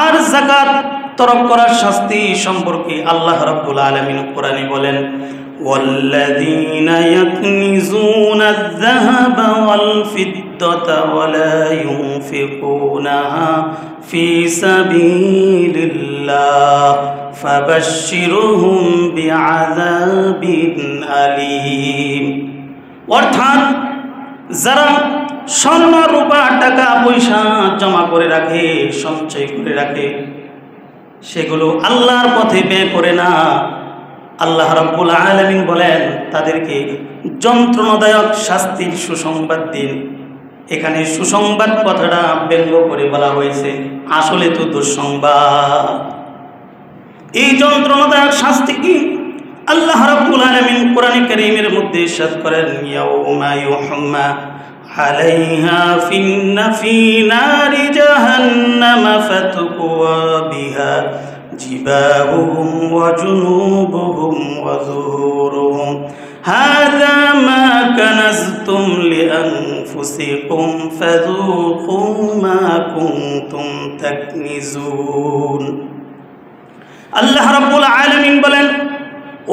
আর যাকাত তরক করার শাস্তি সম্পর্কে আল্লাহ রাব্বুল আলামিন কোরআনে বলেন, ওয়াল্লাযীনা ইয়াকনিজুনা আয-যাহাবা ওয়াল ফিদ্দাতা ওয়া লা ইউনফিকুনাহা ফি সাবিলিল্লাহ ফাবাশশিরহুম বিআযাবিন আলীম। অর্থাৎ যারা স্বর্ণ রূপা টাকা পয়সা জমা করে রাখে, সঞ্চয় করে রাখে, সেগুলো আল্লাহর পথে ব্যয় করে না, আল্লাহ রাব্বুল আলামিন বলেন তাদেরকে যন্ত্রণাদায়ক শাস্তির সুসংবাদ দিন। এখানে সুসংবাদ কথাটা ব্যঙ্গ করে বলা হয়েছে, আসলে তো দুঃসংবাদ। এই যন্ত্রণাদায়ক শাস্তি কি? আল্লাহ রাব্বুল আলামিন কোরআনে কারীমের মধ্যে ইরশাদ করেন, ইয়াউমা ইউহম্মা আলাইহা ফি নারি জাহান্নাম ফাতুকওয়া বিহা জিবাহুহুম ওয়া জুনুবুহুম ওয়া যুহুরুহুম হাযা মা কানাজতুম লিআনফুসিকুম ফাযুকু মা কুনতুম তাকনিজুন। আল্লাহ রাব্বুল আলামিন বলেন,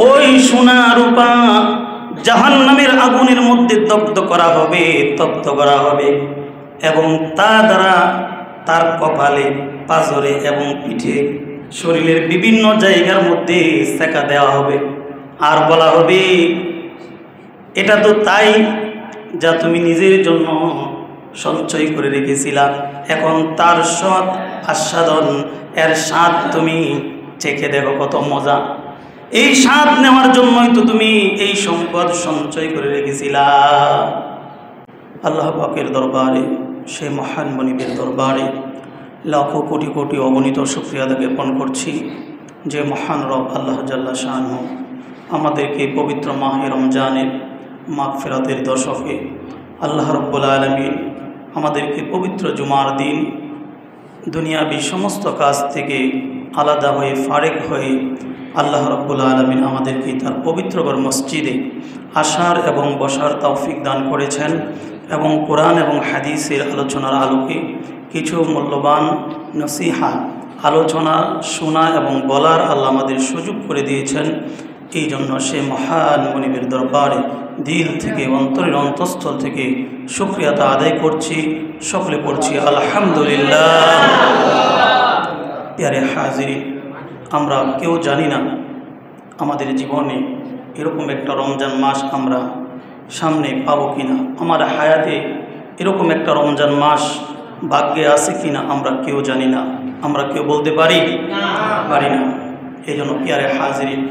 ওই সোনা রূপা জাহান্নামের আগুনের মধ্যে দগ্ধ করা হবে, তপ্ত করা হবে, এবং তা দ্বারা তার কপালে, পাজরে এবং পিঠে, শরীরের বিভিন্ন জায়গার মধ্যে সেকা দেওয়া হবে। আর বলা হবে, এটা তো তাই যা তুমি নিজের জন্য সঞ্চয় করে রেখেছিলা, এখন তার সৎ আস্বাদন, এর স্বাদ তুমি চেখে দেখো কত মজা। এই স্বাদ নেওয়ার জন্যই তো তুমি এই সম্পদ সঞ্চয় করে রেখেছিলা। আল্লাহ পাকের দরবারে, সে মহান মনিবের দরবারে লাখো কোটি কোটি অগণিত শুকরিয়া জ্ঞাপন করছি যে মহান রব আল্লাহ জাল্লা শাআনহু আমাদেরকে পবিত্র মাহে রমজানের মাগফিরাতের দশকে আল্লাহ রাব্বুল আলামিন আমাদেরকে পবিত্র জুমার দিন দুনিয়াবি সমস্ত কাজ থেকে আলাদা হয়ে, ফারেক হয়ে আল্লাহ রাব্বুল আলামিন আমাদেরকে তার পবিত্রঘর মসজিদে আসার এবং বসার তৌফিক দান করেছেন, এবং কোরআন এবং হাদিসের আলোচনার আলোকে কিছু মূল্যবান নসিহা আলোচনা শোনা এবং বলার আল্লাহ আমাদের সুযোগ করে দিয়েছেন। এই জন্য সে মহান মনিবের দরবারে দিল থেকে, অন্তরের অন্তঃস্থল থেকে শুকরিয়াতা আদায় করছি। সকলে পড়ছি আলহামদুলিল্লাহ। প্যারে হাজিরিন, আমরা কেউ জানি না আমাদের জীবনে এরকম একটা রমজান মাস আমরা সামনে পাবো কিনা, আমার হায়াতে এরকম একটা রমজান মাস ভাগ্যে আছে কিনা আমরা কেউ জানি না। আমরা কেউ বলতে পারি না। এই জন্য প্যারে হাজিরিন,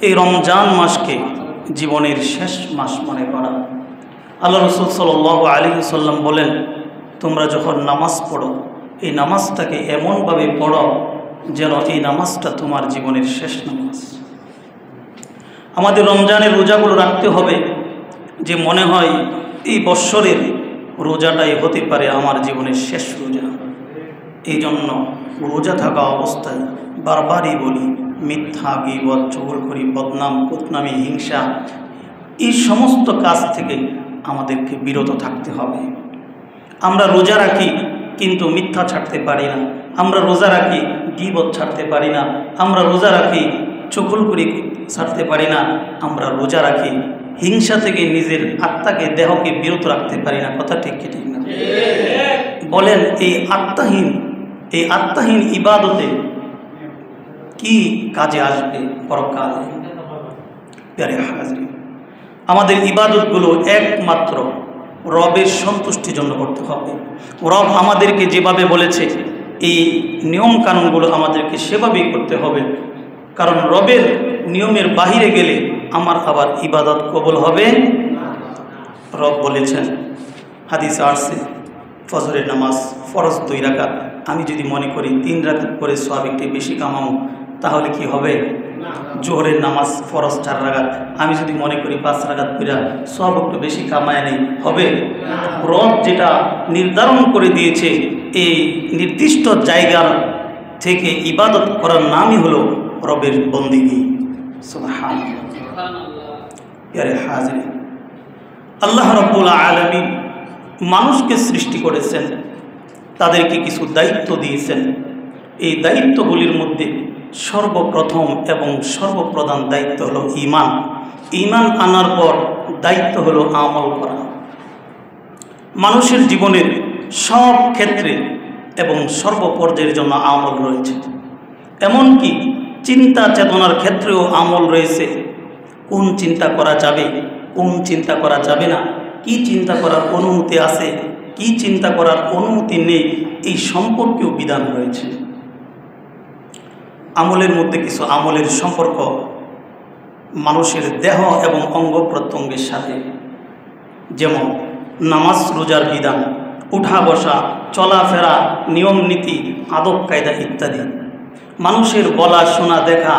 এই রমজান মাসকে জীবনের শেষ মাস মনে করা। আল্লাহ রাসূল সাল্লাল্লাহু আলাইহি ওয়াসাল্লাম বলেন, তোমরা যখন নামাজ পড়ো, এই নামাজটাকে এমনভাবে পড়ো যেন এই নামাজটা তোমার জীবনের শেষ নামাজ। আমাদের রমজানের রোজাগুলো রাখতে হবে যে মনে হয় এই বৎসরের রোজাটাই হতে পারে আমার জীবনের শেষ রোজা। এই জন্য রোজা থাকা অবস্থায় বারবারই বলি, মিথ্যা, গীবত, চুগলখড়ি, বদনাম, কুতনামি, হিংসা, এই সমস্ত কাজ থেকে আমাদেরকে বিরত থাকতে হবে। আমরা রোজা রাখি কিন্তু মিথ্যা ছাড়তে পারি না, আমরা রোজা রাখি গীবত ছাড়তে পারি না, আমরা রোজা রাখি চুগলখড়ি ছাড়তে পারি না, আমরা রোজা রাখি হিংসা থেকে নিজের আত্মাকে, দেহকে বিরত রাখতে পারি না। কথা ঠিক কি ঠিক না? বলেন, এই আত্মাহীন ইবাদতে কি কাজে আসবে পরকালে? প্যারে হাজির, আমাদের ইবাদতগুলো একমাত্র রবের সন্তুষ্টির জন্য করতে হবে। রব আমাদেরকে যেভাবে বলেছে এই নিয়ম কানুনগুলো আমাদেরকে সেভাবেই করতে হবে, কারণ রবের নিয়মের বাহিরে গেলে আমার আবার ইবাদত কবুল হবে। রব বলেছেন, হাদিসে আসছে, ফজরের নামাজ ফরজ 2 রাকাত, আমি যদি মনে করি 3 রাকাত করে সওয়াব একটু বেশি কামাবো, তাহলে কি হবে? জোহরের নামাজ ফরজ 4 রাকাত, আমি যদি মনে করি 5 রাকাত করে সওয়াব একটু বেশি কামায় নেই, হবে? রব যেটা নির্ধারণ করে দিয়েছে, এই নির্দিষ্ট জায়গার থেকে ইবাদত করার নামই হলো রবের বন্দেগী। সুবহানাল্লাহ। প্যারে হাজির, আল্লাহ রাব্বুল আলামিন মানুষকে সৃষ্টি করেছেন, তাদেরকে কিছু দায়িত্ব দিয়েছেন। এই দায়িত্বগুলির মধ্যে সর্বপ্রথম এবং সর্বপ্রধান দায়িত্ব হলো ঈমান। ঈমান আনার পর দায়িত্ব হলো আমল করা। মানুষের জীবনের সব ক্ষেত্রে এবং সর্বপর্যায়ের জন্য আমল রয়েছে, এমনকি চিন্তা চেতনার ক্ষেত্রেও আমল রয়েছে। কোন চিন্তা করা যাবে, কোন চিন্তা করা যাবে না, কি চিন্তা করার অনুমতি আছে, কি চিন্তা করার অনুমতি নেই, এই সম্পর্কেও বিধান রয়েছে। আমলের মধ্যে কিছু আমলের সম্পর্ক মানুষের দেহ এবং অঙ্গ প্রত্যঙ্গের সাথে, যেমন নামাজ রোজার বিধান, উঠা বসা, চলাফেরা, নিয়ম নীতি, আদব কায়দা ইত্যাদি। মানুষের বলা শোনা দেখা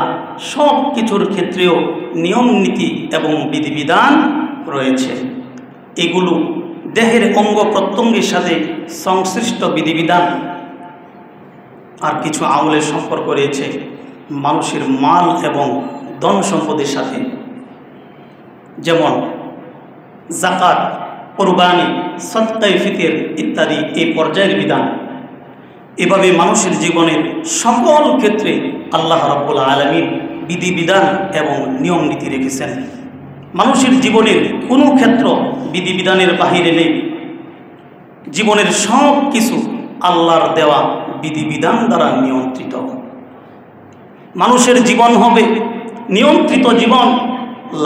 সব কিছুর ক্ষেত্রেও নিয়ম নীতি এবং বিধিবিধান রয়েছে। এগুলো দেহের অঙ্গ প্রত্যঙ্গের সাথে সংশ্লিষ্ট বিধিবিধান। আর কিছু আমলের সম্পর্ক রয়েছে মানুষের মাল এবং ধন সম্পদের সাথে, যেমন যাকাত, কুরবানি, সদকায়ে ফিতর ইত্যাদি এই পর্যায়ের বিধান। এভাবে মানুষের জীবনের সকল ক্ষেত্রে আল্লাহ রাব্বুল আলামিন বিধিবিধান এবং নিয়ম নীতি রেখেছেন। মানুষের জীবনের কোনো ক্ষেত্র বিধিবিধানের বাহিরে নেই। জীবনের সব কিছু আল্লাহর দেওয়া বিধিবিধান দ্বারা নিয়ন্ত্রিত। মানুষের জীবন হবে নিয়ন্ত্রিত জীবন,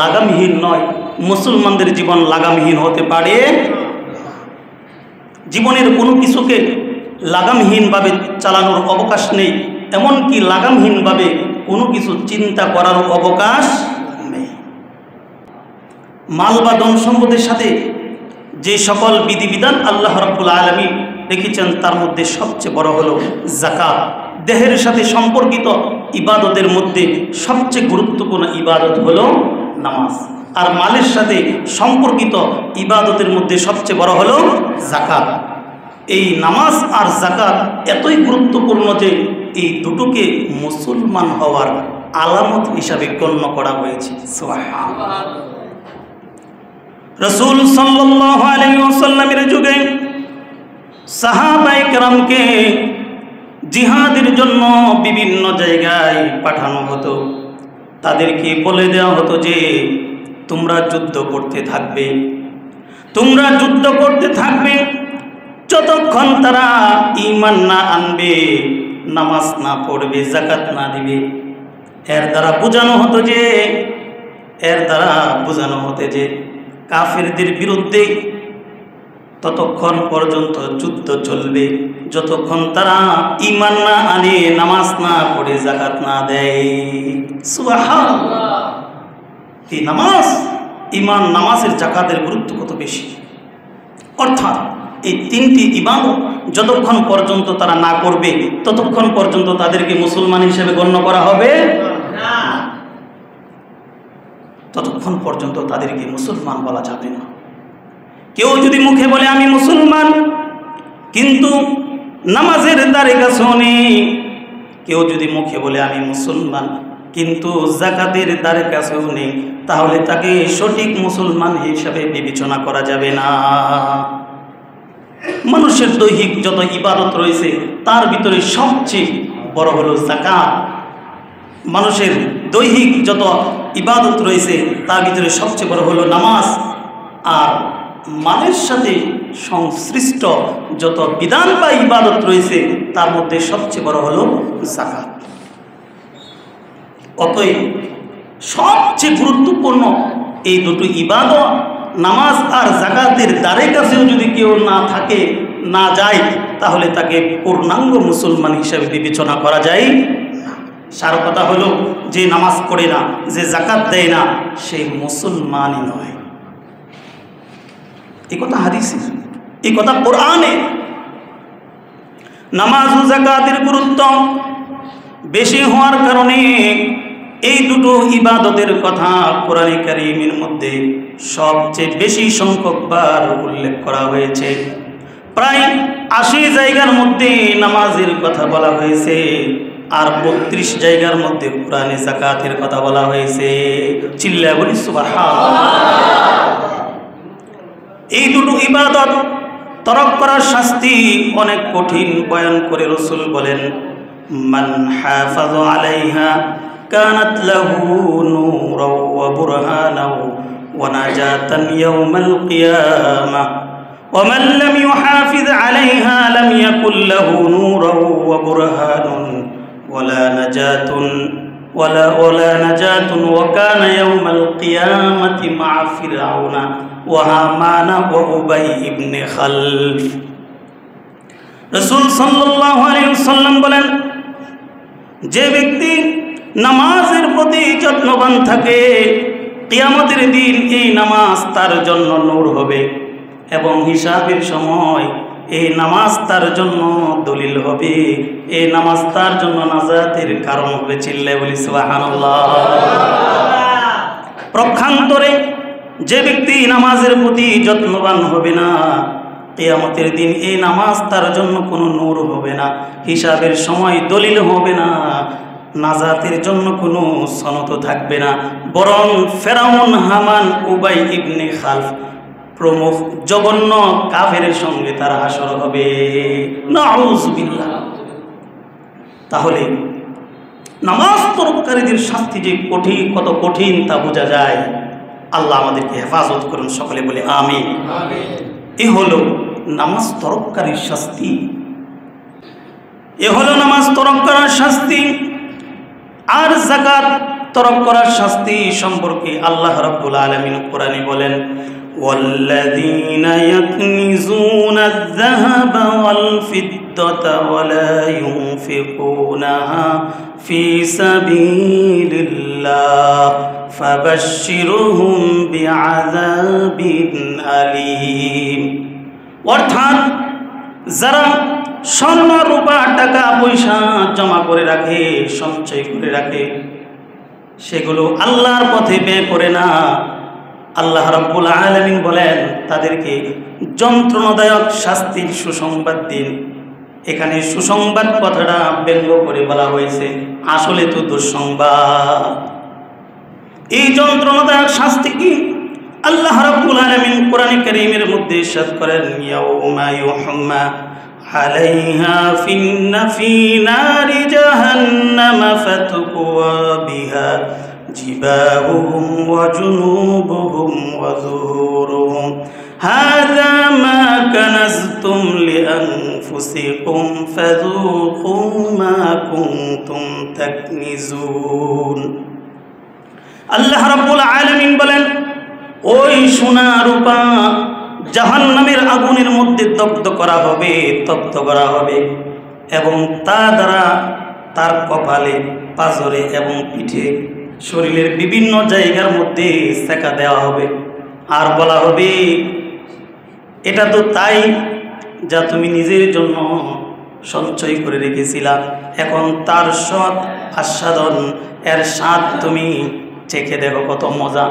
লাগামহীন নয়। মুসলমানদের জীবন লাগামহীন হতে পারে। জীবনের কোনো কিছুকে লাগামহীনভাবে চালানোর অবকাশ নেই, এমনকি লাগামহীনভাবে কোনো কিছু চিন্তা করার অবকাশ নেই। মাল বা ধন সম্পদের সাথে যে সকল বিধিবিধান আল্লাহ রাব্বুল আলামিন রেখেছেন তার মধ্যে সবচেয়ে বড় হলো যাকাত। দেহের সাথে সম্পর্কিত ইবাদতের মধ্যে সবচেয়ে গুরুত্বপূর্ণ ইবাদত হলো নামাজ। আর মালের সাথে সম্পর্কিত ইবাদতের মধ্যে সবচেয়ে বড় হলো যাকাত। এই নামাজ আর যাকাত এতই গুরুত্বপূর্ণ যে এই দুটোকে মুসলমান হওয়ার আলামত হিসাবে গণ্য করা হয়েছে। সুবহানাল্লাহ। রাসূল সাল্লাল্লাহু আলাইহি ওয়াসাল্লামের যুগে সাহাবায়ে কেরামকে জিহাদের জন্য বিভিন্ন জায়গায় পাঠানো হতো। তাদেরকে বলে দেওয়া হতো যে তোমরা যুদ্ধ করতে থাকবে, তোমরা যুদ্ধ করতে থাকবে যতক্ষণ তারা ঈমান না আনবে, নামাজ না পড়বে, যাকাত না দিবে। এর দ্বারা বোঝানো হতো যে কাফেরদের বিরুদ্ধে ততক্ষণ পর্যন্ত যুদ্ধ চলবে যতক্ষণ তারা ঈমান না আনে, নামাজ না পড়ে, যাকাত না দেয়। সুবহানাল্লাহ। এই নামাজ, ঈমান, নামাজের যাকাতের গুরুত্ব কত বেশি। অর্থাৎ এই তিনটি ইবাদত যতক্ষণ পর্যন্ত তারা না করবে ততক্ষণ পর্যন্ত তাদেরকে মুসলমান হিসেবে গণ্য করা হবে না। ততক্ষণ পর্যন্ত তাদেরকে মুসলমান বলা যাবে না। কেউ যদি মুখে বলে আমি মুসলমান কিন্তু নামাজের দ্বারে কাছেও নেই, কেউ যদি মুখে বলে আমি মুসলমান কিন্তু যাকাতের দ্বারে কাছেও নেই, তাহলে তাকে সঠিক মুসলমান হিসাবে বিবেচনা করা যাবে না। মানুষের দৈহিক যত ইবাদত রয়েছে তার ভিতরে সবচেয়ে বড় হলো যাকাত। মানুষের দৈহিক যত ইবাদত রয়েছে তার ভিতরে সবচেয়ে বড় হলো নামাজ। আর মালের সাথে সংশ্লিষ্ট যত বিধান বা ইবাদত রয়েছে তার মধ্যে সবচেয়ে বড় হলো যাকাত। অতএব সবচেয়ে গুরুত্বপূর্ণ এই দুটো ইবাদত, নামাজ আর যাকাতের দ্বারে কাছেও যদি কেউ না থাকে, না যায়, তাহলে তাকে পূর্ণাঙ্গ মুসলমান হিসেবে বিবেচনা করা যায় না। সার কথা হলো যে নামাজ পড়ে না, যে যাকাত দেয় না, সে মুসলমানই নয়। এই কথা হাদিসে, এই কথা কোরআনে। নামাজ ও যাকাতের গুরুত্ব বেশি হওয়ার কারণে এই দুটো ইবাদতের কথা কোরআনে কারীমের মধ্যে সবচেয়ে বেশি সংখ্যকবার উল্লেখ করা হয়েছে। প্রায় ৮০ জায়গার মধ্যে নামাজের কথা বলা হয়েছে, আর ৩২ জায়গার মধ্যে কোরআনে যাকাতের কথা বলা হয়েছে। চিল্লায়া বলি সুবহানাল্লাহ। এই দুটো ইবাদত তরক করার শাস্তি অনেক কঠিন বয়ান করে রাসূল বলেন, মান হাফায আলাইহা কানাত লাহু নূরাও ওয়া বুরহানাও ওয়া নাজাতান ইয়াওমাল কিয়ামাহ ওয়া মান লাম ইউহাফিজ আলাইহা লাম ইয়াকুল লাহু নূরাও ওয়া বুরহানুন ওয়ালা নাজাতুন ولا نجاة وكان يوم القيامة مع فرعون وهامان وأبي بن خلف رسول সাল্লাল্লাহু আলাইহি ওয়াসাল্লাম বলেন, যে ব্যক্তি নামাজের প্রতি যত্নবান থাকে কিয়ামতের দিন এই নামাজ তার জন্য নূর হবে এবং হিসাবের সময় এই নামাজ তার জন্য দলিল হবে, এই নামাজ তার জন্য নাজাতের কারণ হবে। চিল্লায় বলি সুবহানাল্লাহ। প্রক্ষান্তরে যে ব্যক্তি নামাজের প্রতি যত্নবান হবে না কিয়ামতের দিন এই নামাজ তার জন্য কোনো নূর হবে না, হিসাবের সময় দলিল হবে না, নাজাতের জন্য কোনো সনদ থাকবে না, বরং ফেরাউন, হামান, উবাই ইবনে খালফ প্রমুখ জঘন্য কাফেরের সঙ্গে তার হাসর হবে। নাউযুবিল্লাহ। তাহলে নামাজ তরককারীদের শাস্তি যে কত কঠিন তা বোঝা যায়। আল্লাহ আমাদেরকে হেফাজত করুন, সকলে বলে আমিন। এ হলো নামাজ তরককারীর শাস্তি, এ হলো নামাজ তরক করার শাস্তি। আর যাকাত তরক করার শাস্তি সম্পর্কে আল্লাহ রাব্বুল আলামিন কোরআনে বলেন, والذين يكنزون الذهب والفضة ولا ينفقونها في سبيل الله فبشرهم بعذاب أليم। অর্থাৎ যারা স্বর্ণ রূপা টাকা পয়সা জমা করে রাখে, সঞ্চয় করে রাখে, সেগুলো আল্লাহর পথে ব্যয় করে না, আল্লাহ রাব্বুল আলামিন বলেন তাদেরকে যন্ত্রণাদায়ক শাস্তির সুসংবাদ দিন। এখানে সুসংবাদ কথাটা ব্যঙ্গ করে বলা হয়েছে, আসলে তো দুঃসংবাদ। এই যন্ত্রণাদায়ক শাস্তি কি? আল্লাহ রাব্বুল আলামিন কোরআনে কারীমের মধ্যে ইরশাদ করেন, ইয়াউমা ইউহম্মা আলাইহা ফি নারি জাহান্নাম ফাতুকুয়া বিহা জিবাহুহুম ওয়া জুনুবুহুম ওয়া যুহুরুহুম হাযা মা কানাজতুম লিআনফুসিকুম ফাযুকু মা কুনতুম তাকনিজুন। আল্লাহ রাব্বুল আলামিন বলেন, ওই সোনা রূপা জাহান্নামের আগুনের মধ্যে দগ্ধ করা হবে, তপ্ত করা হবে এবং তা দ্বারা তার কপালে, পাজরে এবং পিঠে, শরীরের বিভিন্ন জায়গার মধ্যে সেকা দেওয়া হবে। আর বলা হবে, এটা তো তাই যা তুমি নিজের জন্য সঞ্চয় করে রেখেছিলা, এখন তার সৎ আস্বাদন, এর স্বাদ তুমি চেখে দেখো কত মজা।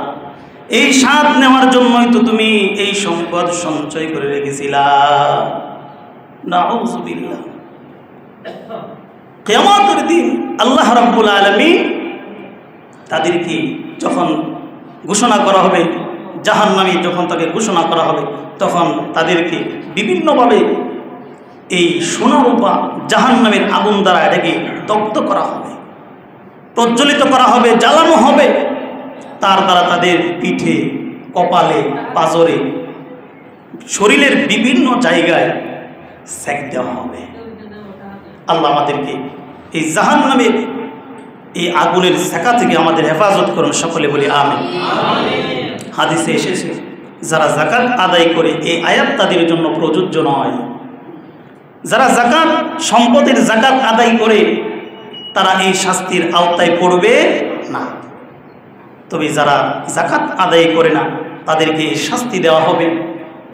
এই স্বাদ নেওয়ার জন্যই তো তুমি এই সম্পদ সঞ্চয় করে রেখেছিলা। নাউযুবিল্লাহ। কিয়ামতের দিন আল্লাহ রাব্বুল আলামিন তাদেরকে যখন ঘোষণা করা হবে, জাহান্নামী যখন তাকে ঘোষণা করা হবে, তখন তাদেরকে বিভিন্নভাবে এই সোনা রূপা জাহান্নামের আগুন দ্বারা এটাকে দগ্ধ করা হবে, প্রজ্বলিত করা হবে, জ্বালানো হবে। তার দ্বারা তাদের পিঠে, কপালে, পাজরে, শরীরের বিভিন্ন জায়গায় সেক দেওয়া হবে। আল্লাহ আমাদেরকে এই জাহান্নামের এই আগুনের সেকা থেকে আমাদের হেফাজত করুন, সকলে বলি আমিন। হাদিসে এসেছে, যারা যাকাত আদায় করে, এই আয়াত তাদের জন্য প্রযোজ্য নয়। যারা যাকাত, সম্পদের যাকাত আদায় করে, তারা এই শাস্তির আওতায় পড়বে না। তবে যারা যাকাত আদায় করে না, তাদেরকে এই শাস্তি দেওয়া হবে।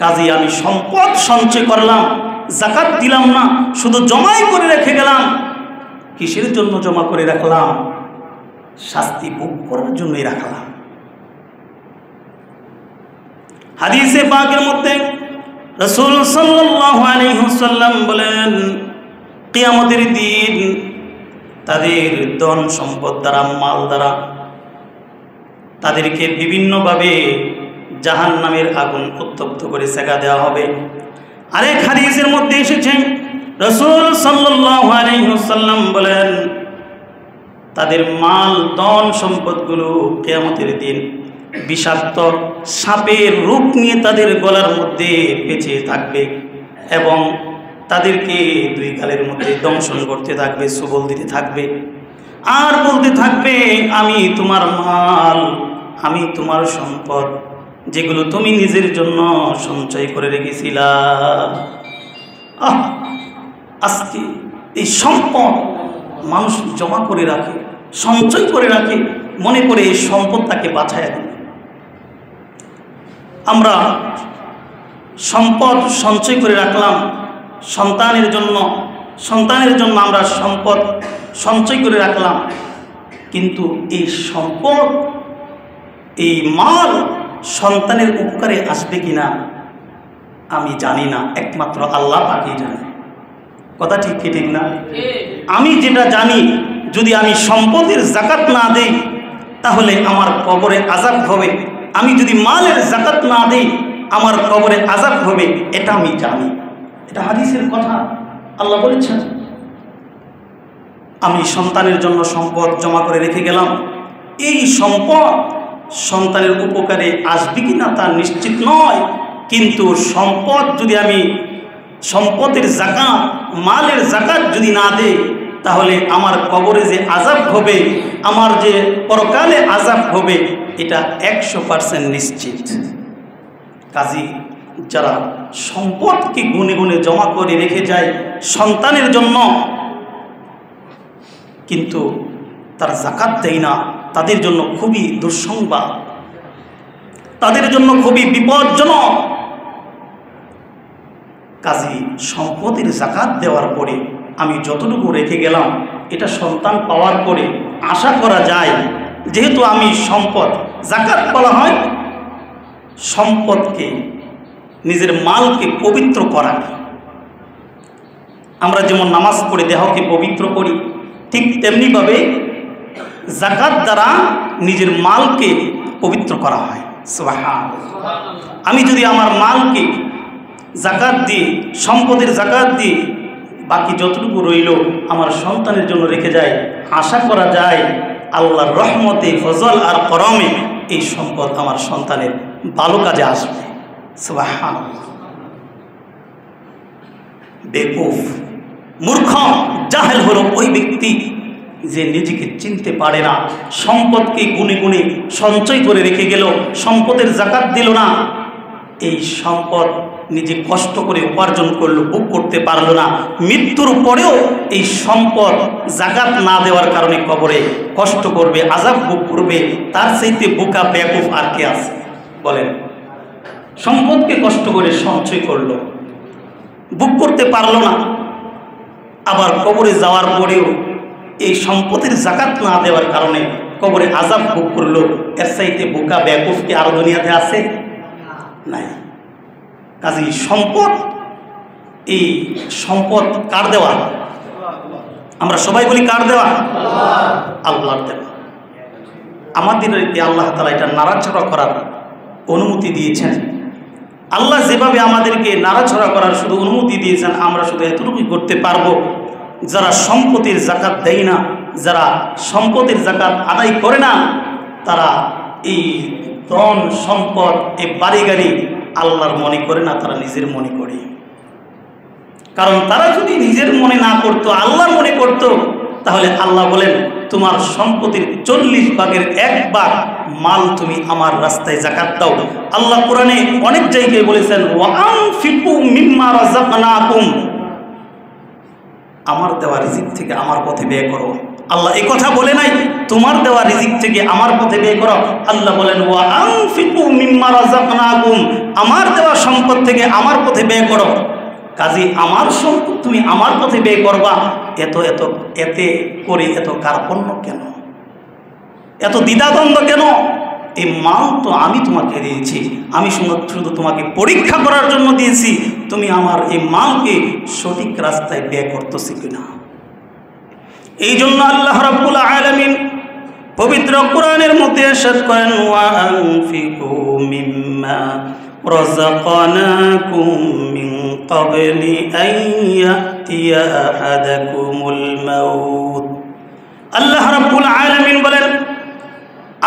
কাজে আমি সম্পদ সঞ্চয় করলাম, যাকাত দিলাম না, শুধু জমাই করে রেখে গেলাম। কিসের জন্য জমা করে রাখলাম? শাস্তি ভোগ করার জন্যই রাখলাম। হাদিসে পাকের মধ্যে রাসূল সাল্লাল্লাহু আলাইহি ওয়াসাল্লাম বলেন, কিয়ামতের দিন তাদের ধন সম্পদ দ্বারা, মাল দ্বারা তাদেরকে বিভিন্নভাবে জাহান্নামের আগুন উত্তপ্ত করে সেকা দেওয়া হবে। আরেক হাদিসের মধ্যে এসেছে, রাসূল সাল্লাল্লাহু আলাইহি ওয়াসাল্লাম বলেন, তাদের মাল ধন সম্পদগুলো কিয়ামতের দিন বিষাক্ত সাপের রূপ নিয়ে তাদের গলার মধ্যে পেঁচে থাকবে এবং তাদেরকে দুই গালের মধ্যে দংশন করতে থাকবে, সবল দিতে থাকবে আর বলতে থাকবে, আমি তোমার মাল, আমি তোমার সম্পদ, যেগুলো তুমি নিজের জন্য সঞ্চয় করে রেখেছিলা। আজকে এই সম্পদ মানুষ জমা করে রাখে, সঞ্চয় করে রাখে, মনে করে এই সম্পদ তাকে বাঁচায় দেবে। আমরা সম্পদ সঞ্চয় করে রাখলাম সন্তানের জন্য, আমরা সম্পদ সঞ্চয় করে রাখলাম, কিন্তু এই সম্পদ, এই মাল সন্তানের উপকারে আসবে কিনা আমি জানি না, একমাত্র আল্লাহ পাকই জানে। কথা ঠিক কি ঠিক না? আমি যেটা জানি, যদি আমি সম্পদের যাকাত না দেই তাহলে আমার কবরে আযাব হবে, আমি যদি মালের যাকাত না দেই আমার কবরে আযাব হবে, এটা আমি জানি। এটা হাদিসের কথা, আল্লাহ বলেছেন। আমি সন্তানের জন্য সম্পদ জমা করে রেখে গেলাম, এই সম্পদ সন্তানের উপকারে আসবে কিনা তা নিশ্চিত নয়, কিন্তু সম্পদ যদি আমি সম্পদের যাকাত, মালের যাকাত যদি না দেই তাহলে আমার কবরে যে আযাব হবে, আমার যে পরকালে আযাব হবে, এটা 100% নিশ্চিত। কাজী যারা সম্পদকে গুনে গুনে জমা করে রেখে যায় সন্তানের জন্য, কিন্তু তার যাকাত দেয় না, তাদের জন্য খুবই দুঃসংবাদ, তাদের জন্য খুবই বিপজ্জনক। কাজী সম্পদের যাকাত দেওয়ার পরে আমি যতটুকু রেখে গেলাম, এটা সন্তান পাওয়ার পরে আশা করা যায়, যেহেতু আমি সম্পদ, যাকাত বলা হয় সম্পদকে, নিজের মালকে পবিত্র করা। আমরা যেমন নামাজ পড়ে দেহকে পবিত্র করি, ঠিক তেমনিভাবে যাকাত দ্বারা নিজের মালকে পবিত্র করা হয়। সুবহানাল্লাহ। আমি যদি আমার মালকে যাকাত দিই, সম্পদের যাকাত দিই, বাকি যতটুকু রইল আমার সন্তানের জন্য রেখে যায়, আশা করা যায় আল্লাহর রহমতে, ফজল আর করমে এই সম্পদ আমার সন্তানের ভালো কাজে আসবে। সুবহানাল্লাহ। বেকুফ, মূর্খ, জাহেল হলো ওই ব্যক্তি যে নিজেকে চিনতে পারে না, সম্পদকে গুনে গুনে সঞ্চয় করে রেখে গেল, সম্পদের যাকাত দিল না, এই সম্পদ নিজে কষ্ট করে উপার্জন করলো, বুক করতে পারলো না, মৃত্যুর পরেও এই সম্পদ যাকাত না দেওয়ার কারণে কবরে কষ্ট করবে, আযাব বুক করবে। তার চাইতে বোকা বেকুফ আর কে আছে বলেন? সম্পদকে কষ্ট করে সঞ্চয় করলো, বুক করতে পারলো না, আবার কবরে যাওয়ার পরেও এই সম্পদের যাকাত না দেওয়ার কারণে কবরে আযাব ভোগ করলো, এর চাইতে বোকা বেকুফ কি আরো দুনিয়াতে আছে? নাই। কাজেই সম্পদ, এই সম্পদ কার দেওয়া? আমরা সবাই বলি কার দেওয়া? আল্লাহর দেওয়া। আমাদেরকে আল্লাহ তাআলা এটা নাড়াচাড়া করার অনুমতি দিয়েছেন। আল্লাহ যেভাবে আমাদেরকে নাড়াচাড়া করার শুধু অনুমতি দিয়েছেন, আমরা শুধু এতটুকুই করতে পারবো, যারা সম্পদের যাকাত দেয় না, যারা সম্পদের যাকাত আদায় করে না, তারা এই ধন সম্পদ, এই বাড়ি গাড়ি আল্লাহর মনে করে না, তারা নিজের মনে করে। কারণ তারা যদি নিজের মনে না করতো, আল্লাহর মনে করতো, তাহলে আল্লাহ বলেন তোমার সম্পদের 40 ভাগের 1 ভাগ মাল তুমি আমার রাস্তায় যাকাত দাও। আল্লাহ কোরআনে অনেক জায়গায় বলেছেন ওয়াআনফিকু মিম্মা রাযাকনাকুম, আমার দেওয়া রিজিক থেকে আমার পথে ব্যয় করো। আল্লাহ এই কথা বলে নাই তোমার দেওয়া রিজিক থেকে আমার পথে ব্যয় করো। আল্লাহ বলেন ওয়াআনফিকু মিম্মা রাযাকনাকুম, আমার দেওয়া সম্পদ থেকে আমার পথে ব্যয় করো। কাজী আমার সম্পদ তুমি আমার পথে ব্যয় করবা, এতে করে এত কার্পণ্য কেন, এত দ্বিধাদ্বন্দ্ব কেন? এই মাল তো আমি তোমাকে দিয়েছি, আমি শুধু তোমাকে পরীক্ষা করার জন্য দিয়েছি, তুমি আমার এই মালকে সঠিক রাস্তায় ব্যয় করতেছি কিনা। এই জন্য আল্লাহ রাব্বুল আলামিন পবিত্র কোরআনের মধ্যে ইরশাদ করেন ওয়াআনফিকু মিম্মা রাযাকনাকুম মিন ক্বাবলি আন ইয়াতিয়া আহাদাকুমুল মাউত। আল্লাহ রাব্বুল আলামিন বলেন,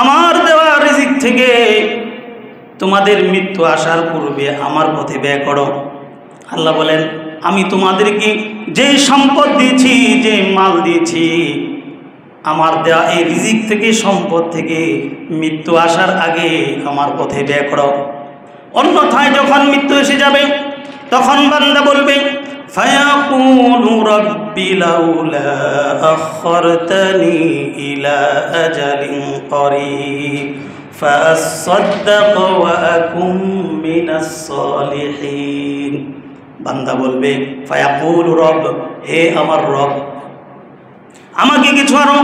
আমার দেওয়া রিজিক থেকে তোমাদের মৃত্যু আসার পূর্বে আমার পথে ব্যয় করো। আল্লাহ বলেন, আমি তোমাদেরকে যে সম্পদ দিয়েছি, যে মাল দিয়েছি, আমার দেওয়া এই রিজিক থেকে, সম্পদ থেকে মৃত্যু আসার আগে আমার পথে ব্যয় করো। অন্যথায় যখন মৃত্যু এসে যাবে তখন বান্দা বলবে, ফায়াকুলু রাব্বি লাউলা আখখারতানি ইলা আজালিন করিব ফাআসাদদাক ওয়া আকুম মিনাস সালিহিন। বান্দা বলবে, ফায়াকুলু রব, হে আমার রব, আমাকে কিছু আরো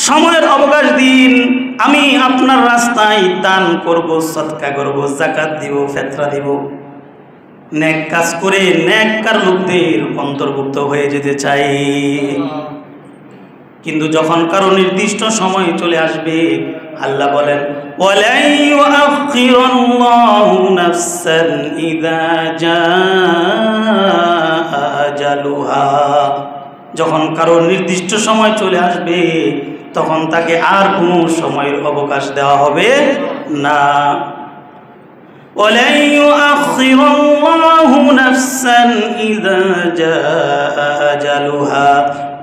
সময়ের অবকাশ দিন, আমি আপনার রাস্তায় দান করব, সদকা করব, যাকাত দিব, ফিতরা দিব, নেক কাজ করে নেককার লোকদের অন্তর্ভুক্ত হয়ে যেতে চাই। কিন্তু যখন কারো নির্দিষ্ট সময় চলে আসবে, আল্লাহ বলেন, ওয়ালা ইউআখিরুল্লাহু নাফসান ইযা জাআ আজালুহা, যখন কারো নির্দিষ্ট সময় চলে আসবে তখন তাকে আর কোনো সময়ের অবকাশ দেওয়া হবে না। ওয়ালা ইউআখিরুল্লাহু নাফসান ইযা জাআ আজালুহা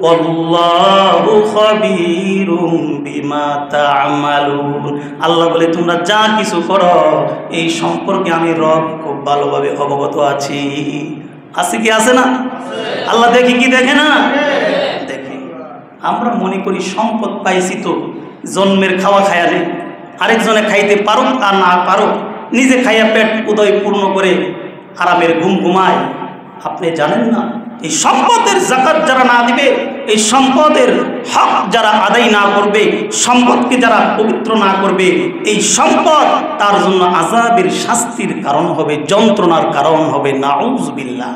ওয়াল্লাহু খাবীরুম বিমা তা'মালুন। আল্লাহ বলে, তোমরা যা কিছু করো এই সম্পর্কে আমি রব খুব ভালোভাবে অবগত আছি। আছে কি আছে না? আল্লাহ দেখে কি দেখে না? দেখে। আমরা মনে করি সম্পদ পাইছি তো জন্মের খাওয়া খায়া নেই, আরেকজনে খাইতে পারো আর না পারো, নিজে খাইয়া পেট উদয় পূর্ণ করে আরামের ঘুম ঘুমায়। আপনি জানেন না, এই সম্পদের যাকাত যারা না দিবে, এই সম্পদের হক যারা আদায় না করবে, সম্পদকে যারা পবিত্র না করবে, এই সম্পদ তার জন্য আযাবের শাস্তির কারণ হবে, যন্ত্রণার কারণ হবে। নাউযুবিল্লাহ।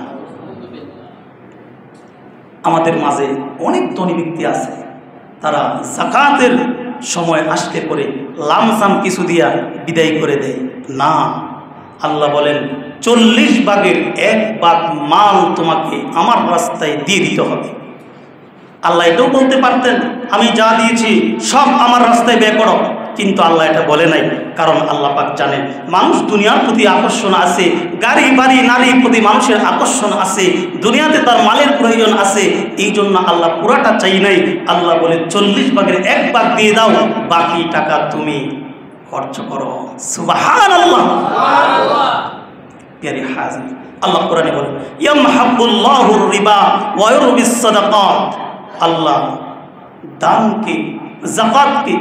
আমাদের মাঝে অনেক ধনী ব্যক্তি আছে, তারা যাকাতের সময় আসতে করে লামসাম কিছু দিয়া বিদায় করে দেয় না। আল্লাহ বলেন, 40 ভাগের 1 ভাগ মাল তোমাকে আমার রাস্তায় দিয়ে দিতে হবে। আল্লাহ এটাও বলতে পারতেন, আমি যা দিয়েছি সব আমার রাস্তায় ব্যয় করো, কিন্তু আল্লাহ এটা বলে নাই। কারণ আল্লাহ পাক জানেন মানুষ দুনিয়ার প্রতি আকর্ষণ আছে, গাড়ি বাড়ি নারীর প্রতি মানুষের আকর্ষণ আছে, দুনিয়াতে তার মালের প্রয়োজন আছে, এই জন্য আল্লাহ পুরাটা চাই নাই। আল্লাহ বলে 40 ভাগের 1 ভাগ দিয়ে দাও, বাকি টাকা তুমি খরচ করো। সুবহানাল্লাহ। প্রিয় হাজির, আল্লাহ কোরআনে বলেন, ইয়ামহাকুল্লাহুর রিবা ওয়া ইউরবিস সাদাকাত। আল্লাহ দানকে, যাকাতকে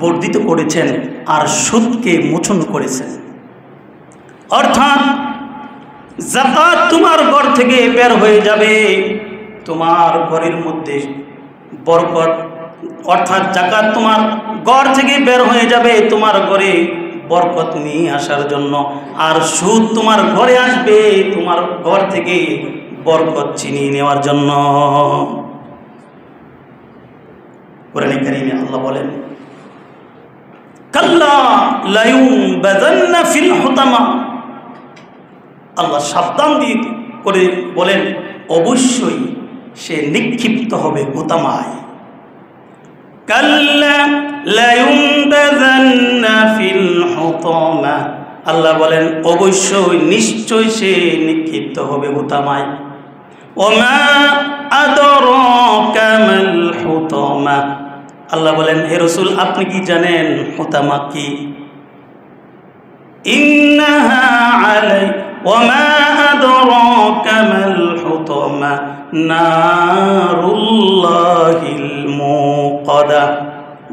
বর্ধিত করেছেন আর সুদকে মোচন করেছেন। অর্থাৎ যাকাত তোমার ঘর থেকে বের হয়ে যাবে, তোমার ঘরের মধ্যে বরকত, অর্থাৎ যাকাত তোমার ঘর থেকে বের হয়ে যাবে তোমার ঘরে বরকত নিয়ে আসার জন্য, আর সুদ তোমার ঘরে আসবে তোমার ঘর থেকে বরকত ছিনিয়ে নেওয়ার জন্য। কোরআনে কারীমে আল্লাহ বলেন, কাল্লা লা ইউনবাযান্না ফিল হুতামা। আল্লাহ সাবধান দিয়ে করে বলেন, অবশ্যই সে নিক্ষিপ্ত হবে হুতামায়। কাল্লা লা ইউনবাযান্না ফিল হুতামা। আল্লাহ বলেন, অবশ্যই নিশ্চয় সে নিক্ষিপ্ত হবে হুতামায়। ওমা আদরাকা মাল হুতামা। আল্লাহ বলেন, হে রাসূল আপনি কি জানেন হুতামা কি? ইন্নাহা আলাই ওমা আদরাকা মাল হুতামা নারুল্লাহিল মুকাদা।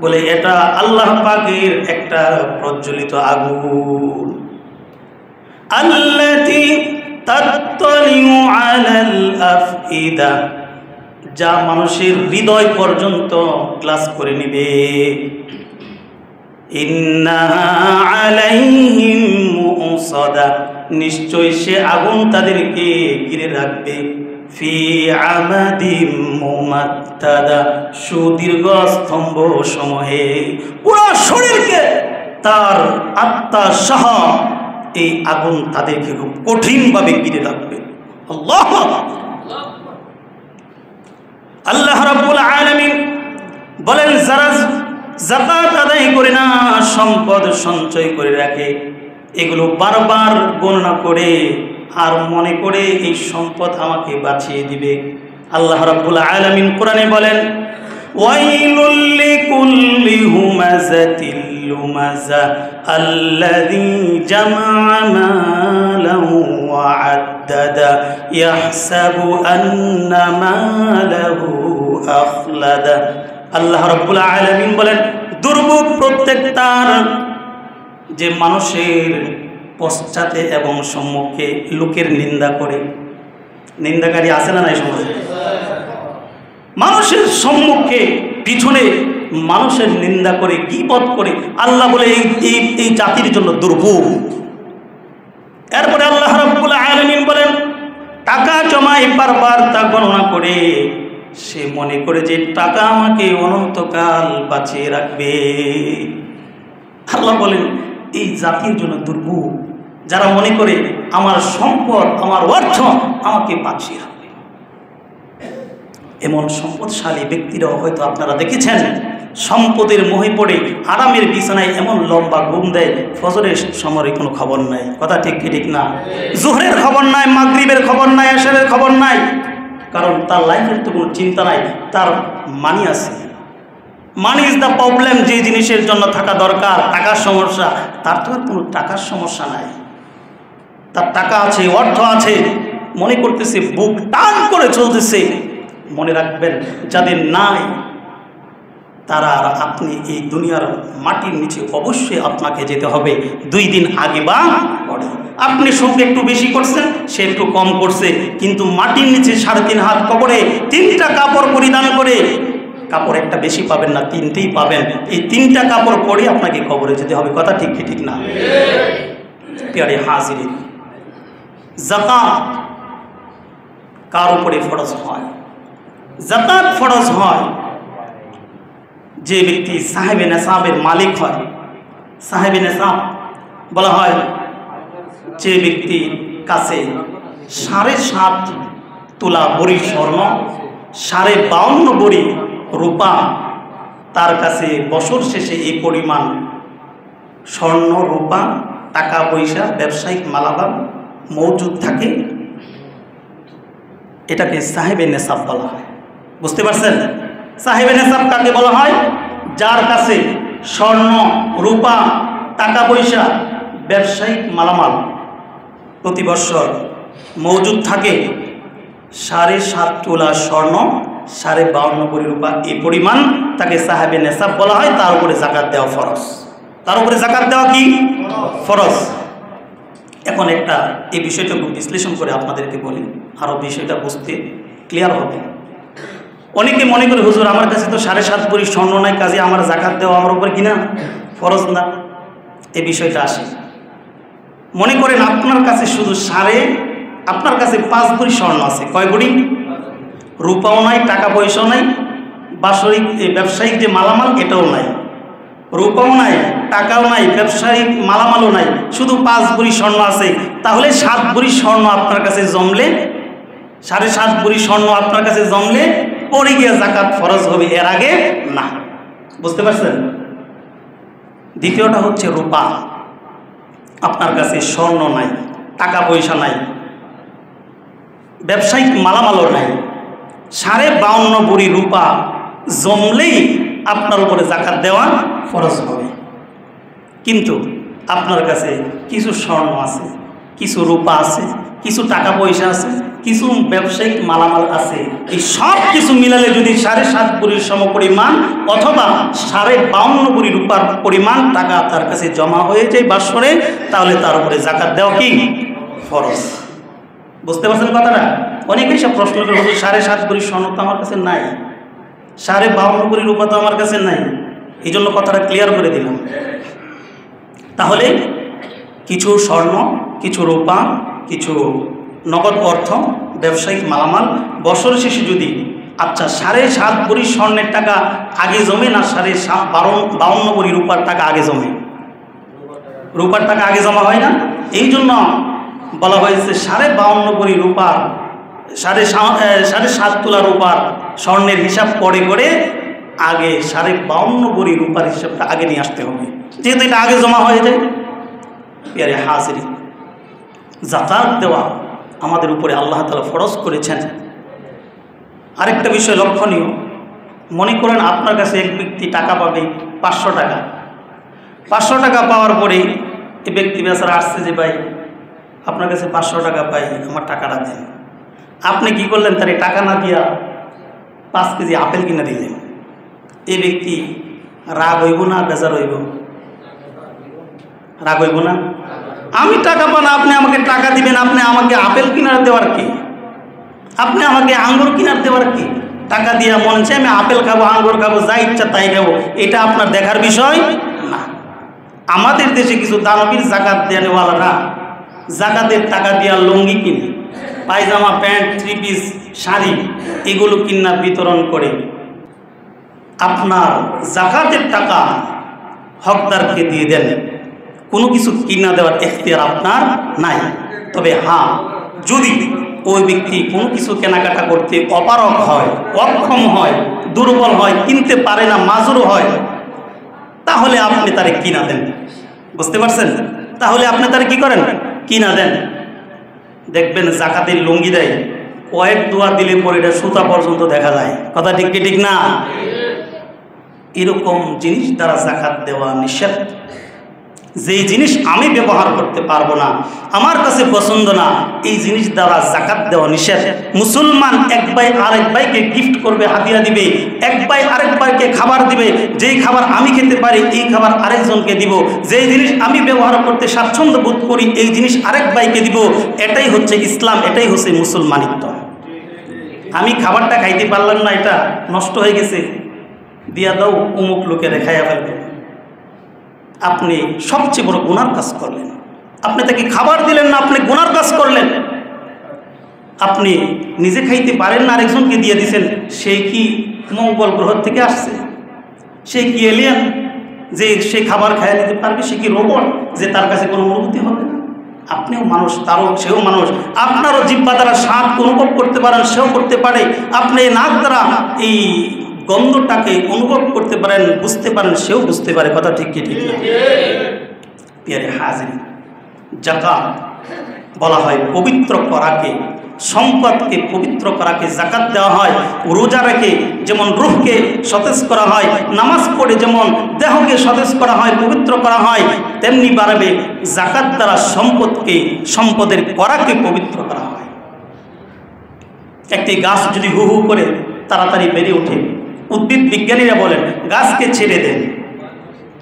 বলে এটা আল্লাহ পাকের একটা প্রজ্বলিত আগুন। আল্লাতী তাত্তালিউ আলাল আফইদা, যা মানুষের হৃদয় পর্যন্ত ক্লাস করে নিবে। ইন্নাহা আলাইহিম মুসাদা, নিশ্চয় সে আগুন তাদেরকে ঘিরে রাখবে। ফি আমাদিম মুমাত্তাদা, সুদীর্ঘ স্তম্ভ সমূহে পুরো শরীরকে তার আত্মা সহ এই আগুন তাদেরকে খুব কঠিনভাবে ঘিরে রাখবে। আল্লাহ আল্লাহ রাব্বুল আলামিন বলেন, যারা যাকাত আদায় করে না, সম্পদ সঞ্চয় করে রাখে, এগুলো বারবার গণনা করে আর মনে করে এই সম্পদ আমাকে বাঁচিয়ে দিবে। আল্লাহ রাব্বুল আলামিন কোরআনে বলেন, ওয়াইলুল লিকুল্লি হুমাযাতিল লুমাযা আল্লাযী জামআ মালাহু ওয়া আদ্দাদা ইয়াহসাবু আন্না মালাহু আখলাদা। আল্লাহ রাব্বুল আলামিন বলেন, দুর্ভোগ প্রত্যেক তার যে মানুষের পশ্চাতে এবং সম্মুখে লোকের নিন্দা করে। নিন্দাকারী আছে না নাই সমাজে? মানুষের সম্মুখে পিছনে মানুষের নিন্দা করে, গীবত করে। আল্লাহ বলে এই জাতির জন্য দুর্ভোগ। এরপরে আল্লাহ রাব্বুল আলামিন বলেন, টাকা জমায় বারবার তা গণনা করে সে মনে করে যে টাকা আমাকে অনন্তকাল বাঁচিয়ে রাখবে। আল্লাহ বলেন, এই জাতির জন্য দুর্ভোগ, যারা মনে করে আমার সম্পদ, আমার অর্থ আমাকে বাঁচিয়ে রাখবে। এমন সম্পদশালী ব্যক্তিরাও হয়তো আপনারা দেখেছেন, সম্পদের মোহে পড়ে আরামের বিছানায় এমন লম্বা ঘুম দেয়, ফজরের সময় কোনো খবর নাই। কথা ঠিক কি ঠিক না? জোহরের খবর নাই, মাগরিবের খবর নাই, এশারের খবর নাই। কারণ তার লাইফের তো কোনো চিন্তা নাই, তার মানি আছে। Money is the problem. যে জিনিসের জন্য থাকা দরকার, টাকার সমস্যা, তার তো আর কোনো টাকার সমস্যা নাই। তার টাকা আছে, অর্থ আছে, মনে করতেছে, বুক টান করে চলতেছে। মনে রাখবেন, যাদের নাই তারা আর আপনি এই দুনিয়ার মাটির নিচে অবশ্যই আপনাকে যেতে হবে 2 দিন আগে বা পরে। আপনি সুখ একটু বেশি করছেন, সে একটু কম করছে, কিন্তু মাটির নিচে 3.5 হাত কবরে 3টা কাপড় পরিধান করে, কাপড় একটা বেশি পাবেন না, 3টেই পাবেন। এই 3টা কাপড় পরে আপনাকে কবরে যেতে হবে। কথা ঠিক কি ঠিক না? প্রিয় হাজিরিন, যাকাত কার উপরে ফরজ হয়? যাকাত ফরজ হয় যে ব্যক্তি সাহেবে নেসাবের মালিক হয়। সাহেবে নেসাব বলা হয় যে ব্যক্তি কাছে 7.5 তোলা ভরি স্বর্ণ, 52.5 ভরি রূপা, তার কাছে বছর শেষে এই পরিমাণ স্বর্ণ, রূপা, টাকা পয়সা, ব্যবসায়িক মালামাল মজুদ থাকে, এটাকে সাহেবে নেসাব বলা হয়। বুঝতে পারছেন? সাহেবে নেসাব কাকে বলা হয়? যার কাছে স্বর্ণ, রূপা, টাকা পয়সা, ব্যবসায়িক মালামাল প্রতি বৎসর মজুদ থাকে 7.5 তোলা স্বর্ণ, 52.5 ভরি রূপা, এই পরিমাণ তাকে সাহেবে নেসাব বলা হয়। তার উপরে যাকাত দেওয়া ফরজ। তার উপরে যাকাত দেওয়া কি ফরজ? এখন একটা এই বিষয়টা খুব বিশ্লেষণ করে আপনাদেরকে বলি, আরও বিষয়টা বুঝতে ক্লিয়ার হবে। অনেকে মনে করে, হুজুর আমার কাছে তো 7.5 ভরি স্বর্ণ নাই, কাজে আমার যাকাত দেওয়া আমার উপর কিনা ফরজ না। এই বিষয়টা আসে। মনে করেন আপনার কাছে শুধু আপনার কাছে 5 ভরি স্বর্ণ আছে। কয় ভরি? রূপাও নাই, টাকা পয়সাও নাই, বাৎসরিক ব্যবসায়িক যে মালামাল এটাও নাই, রূপাও নাই, টাকাও নাই, ব্যবসায়িক মালামালও নাই, শুধু 5 ভরি স্বর্ণ আছে। তাহলে 7 ভরি স্বর্ণ আপনার কাছে জমলে, 7.5 ভরি স্বর্ণ আপনার কাছে জমলে পরে গিয়ে যাকাত ফরজ হবে, এর আগে না। বুঝতে পারছেন? দ্বিতীয়টা হচ্ছে রূপা। আপনার কাছে স্বর্ণ নাই, টাকা পয়সা নাই, ব্যবসায়িক মালামালও নাই, 52.5 ভরি রূপা জমলেই আপনার উপরে যাকাত দেওয়া ফরজ হবে। কিন্তু আপনার কাছে কিছু স্বর্ণ আছে, কিছু রূপা আছে, কিছু টাকা পয়সা আছে, কিছু ব্যবসায়িক মালামাল আছে, এই সব কিছু মিলালে যদি 7.5 ভরির সমপরিমাণ অথবা 52.5 ভরি রূপার পরিমাণ টাকা তার কাছে জমা হয়ে যায় বাৎসরে, তাহলে তার উপরে যাকাত দেওয়া কি ফরজ। বুঝতে পারছেন কথাটা? অনেকেই সব প্রশ্ন করে, 7.5 ভরি স্বর্ণ তো আমার কাছে নাই, 52.5 ভরি রূপা তো আমার কাছে নাই। এই জন্য কথাটা ক্লিয়ার করে দিলাম। তাহলে কিছু স্বর্ণ, কিছু রূপা, কিছু নগদ অর্থ, ব্যবসায়িক মালামাল বছর শেষে যদি 7.5 ভরি স্বর্ণের টাকা আগে জমে না 52.5 ভরি রূপার টাকা আগে জমে? রূপার টাকা আগে জমা হয় না, এই জন্য বলা হয়েছে 52.5 ভরি রূপার 7.5 তোলা রূপার স্বর্ণের হিসাব পরে করে আগে 52.5 ভরি রূপার হিসাবটা আগে নিয়ে আসতে হবে, যেহেতু এটা আগে জমা হয়ে যায়। প্রিয় হাজিরিন, যাকাত দেওয়া আমাদের উপরে আল্লাহ তাআলা ফরজ করেছেন। আরেকটা বিষয় লক্ষণীয়, মনে করেন আপনার কাছে এক ব্যক্তি টাকা পাবে 500 টাকা। 500 টাকা পাওয়ার পরে এই ব্যক্তি বেচারা আসছে যে ভাই আপনার কাছে 500 টাকা পাই, আমার টাকাটা দেন। আপনি কি করলেন, তার এই টাকা না দিয়া 5 কেজি আপেল কিনে দিলেন। এই ব্যক্তি রাগ হইব না বেজার হইব? রাগ হইব না? আমি টাকা পান, আপনি আমাকে টাকা দিবেন, আপনি আমাকে আপেল কিনার দেওয়ার কি? আপনি আমাকে আঙ্গুর কিনার দেওয়ার কি? টাকা দিয়া মন চাই আমি আপেল খাবো, আঙ্গুর খাবো, যা ইচ্ছা তাই খাবো, এটা আপনার দেখার বিষয় না। আমাদের দেশে কিছু দানবীর জাকাত দেওয়ালারা জাকাতের টাকা দিয়া লুঙ্গি কিনে, পায়জামা, প্যান্ট, 3 পিস, শাড়ি এগুলো কিনা বিতরণ করে। আপনার জাকাতের টাকা হকদারকে দিয়ে দেন, কোনো কিছু কিনা দেওয়ার এখতিয়ার আপনার নাই। তবে হ্যাঁ, যদি ওই ব্যক্তি কোনো কিছু কেনাকাটা করতে অপারগ হয়, অক্ষম হয়, দুর্বল হয়, কিনতে পারে না, মাজুর হয়, তাহলে আপনি তারে কিনা দেন। বুঝতে পারছেন? তাহলে আপনি তারে কি করেন? কিনা দেন। দেখবেন জাকাতের লুঙ্গি দেয়, কয়েক দোয়া দিলে পরে এটা সুতা পর্যন্ত দেখা যায়। কথা ঠিক কি ঠিক না? এরকম জিনিস দ্বারা জাকাত দেওয়া নিষেধ। যেই জিনিস আমি ব্যবহার করতে পারবো না, আমার কাছে পছন্দ না, এই জিনিস দ্বারা জাকাত দেওয়া নিষেধ। মুসলমান এক ভাই আরেক ভাইকে গিফট করবে, হাদিয়া দিবে, এক ভাই আরেক ভাইকে খাবার দিবে, যেই খাবার আমি খেতে পারি এই খাবার আরেকজনকে দিব, যেই জিনিস আমি ব্যবহার করতে স্বাচ্ছন্দ্য বোধ করি এই জিনিস আরেক ভাইকে দিব। এটাই হচ্ছে ইসলাম, এটাই হচ্ছে মুসলমানিত্ব। আমি খাবারটা খাইতে পারলাম না, এটা নষ্ট হয়ে গেছে, দিয়া দাও, অমুক লোকে রেখাইয়া ফেলবে, আপনি সবচেয়ে বড় গুনার কাজ করলেন। আপনি তাকে খাবার দিলেন না, আপনি গুনার কাজ করলেন। আপনি নিজে খাইতে পারেন না, আরেকজনকে দিয়ে দিয়েছেন, সে কি মঙ্গল গ্রহ থেকে আসছে? সে কি এলিয়েন যে সে খাবার খাইয়ে দিতে পারবে? সে কি রোবট যে তার কাছে কোনো অনুভূতি হবে না? আপনিও মানুষ, তারও সেও মানুষ। আপনারও জিহ্বা দ্বারা স্বাদ অনুভব করতে পারেন, সেও করতে পারে। আপনি নাক দ্বারা এই গন্ধটাকে অনুভব করতে পারেন, বুঝতে পারেন, সেও বুঝতে পারে। কথা ঠিক কি ঠিক না? প্রিয় হাজিরিন, যাকাত বলা হয় পবিত্র করাকে, সম্পদকে পবিত্র করাকে জাকাত দেওয়া হয়। রোজা রেখে যেমন রূহকে সতেজ করা হয়, নামাজ পড়ে যেমন দেহকে সতেজ করা হয়, পবিত্র করা হয়, তেমনি বাড়বে জাকাত দ্বারা সম্পদকে, সম্পদের করাকে পবিত্র করা হয়। একটি গাছ যদি হু হু করে তাড়াতাড়ি বেড়ে ওঠে, উদ্ভিদ বিজ্ঞানীরা বলেন গাছকে ছেড়ে দেন,